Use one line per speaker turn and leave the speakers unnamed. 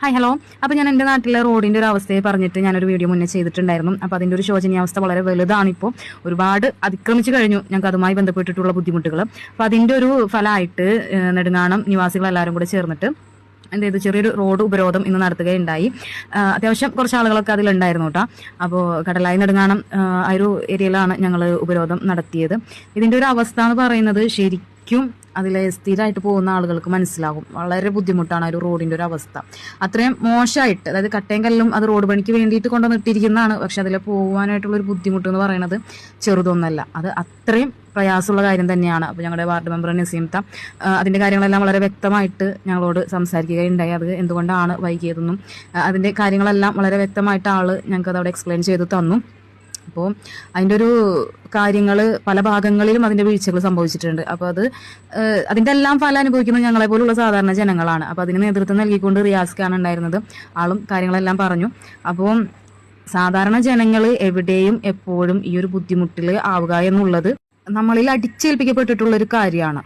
Hi hello. അപ്പോൾ ഞാൻ എൻ്റെ നാട്ടിലെ റോഡിൻ്റെ ഒരു അവസ്ഥയെ പറഞ്ഞിട്ട് ഞാനൊരു വീഡിയോ മുന്നേ ചെയ്തിട്ടുണ്ടായിരുന്നു. അപ്പോൾ അതിൻ്റെ ഒരു ശോചനീയാവസ്ഥ വളരെ വലുതാണിപ്പോൾ. ഒരുപാട് അതിക്രമിച്ച് കഴിഞ്ഞു ഞങ്ങൾക്ക് അതുമായി ബന്ധപ്പെട്ടിട്ടുള്ള ബുദ്ധിമുട്ടുകൾ. അപ്പോൾ അതിൻ്റെ ഒരു ഫലമായിട്ട് നെടുങ്ങാണം നിവാസികളെല്ലാവരും കൂടെ ചേർന്നിട്ട് എന്ത് ചെയ്തു, ചെറിയൊരു റോഡ് ഉപരോധം ഇന്ന് നടത്തുകയുണ്ടായി. അത്യാവശ്യം കുറച്ച് ആളുകളൊക്കെ അതിലുണ്ടായിരുന്നു കേട്ടോ. അപ്പോൾ കടലായി നെടുങ്ങാണം ആ ഒരു ഏരിയയിലാണ് ഞങ്ങൾ ഉപരോധം നടത്തിയത്. ഇതിൻ്റെ ഒരു അവസ്ഥ എന്ന് പറയുന്നത് ശരിക്കും അതിലെ സ്ഥിരമായിട്ട് പോകുന്ന ആളുകൾക്ക് മനസ്സിലാകും. വളരെ ബുദ്ധിമുട്ടാണ് ആ ഒരു റോഡിൻ്റെ ഒരു അവസ്ഥ. അത്രയും മോശമായിട്ട്, അതായത് കട്ടയും കല്ലും അത് റോഡ് പണിക്ക് വേണ്ടിയിട്ട് കൊണ്ടുവന്നിട്ടിരിക്കുന്നതാണ്. പക്ഷെ അതിൽ പോകാനായിട്ടുള്ളൊരു ബുദ്ധിമുട്ട് എന്ന് പറയുന്നത് ചെറുതൊന്നല്ല. അത് അത്രയും പ്രയാസമുള്ള കാര്യം തന്നെയാണ്. അപ്പോൾ ഞങ്ങളുടെ വാർഡ് മെമ്പർ നസീംത്ത അതിൻ്റെ കാര്യങ്ങളെല്ലാം വളരെ വ്യക്തമായിട്ട് ഞങ്ങളോട് സംസാരിക്കുകയുണ്ടായി. അത് എന്തുകൊണ്ടാണ് വൈകിയതെന്നും അതിൻ്റെ കാര്യങ്ങളെല്ലാം വളരെ വ്യക്തമായിട്ട് ഞങ്ങൾക്ക് അതവിടെ എക്സ്പ്ലെയിൻ ചെയ്ത് തന്നു. അപ്പോൾ അതിൻ്റെ ഒരു കാര്യങ്ങൾ പല ഭാഗങ്ങളിലും അതിൻ്റെ വീഴ്ചകൾ സംഭവിച്ചിട്ടുണ്ട്. അപ്പോൾ അതിൻ്റെ എല്ലാം ഫലം അനുഭവിക്കുന്നത് ഞങ്ങളെ പോലുള്ള സാധാരണ ജനങ്ങളാണ്. അപ്പോൾ അതിന് നേതൃത്വം നൽകിക്കൊണ്ട് റിയാസ്ക്കാണ് ഉണ്ടായിരുന്നത്. ആളും കാര്യങ്ങളെല്ലാം പറഞ്ഞു. അപ്പോൾ സാധാരണ ജനങ്ങൾ എവിടെയും എപ്പോഴും ഈ ഒരു ബുദ്ധിമുട്ടിൽ ആവുക എന്നുള്ളത് നമ്മളിൽ അടിച്ചേൽപ്പിക്കപ്പെട്ടിട്ടുള്ളൊരു കാര്യമാണ്.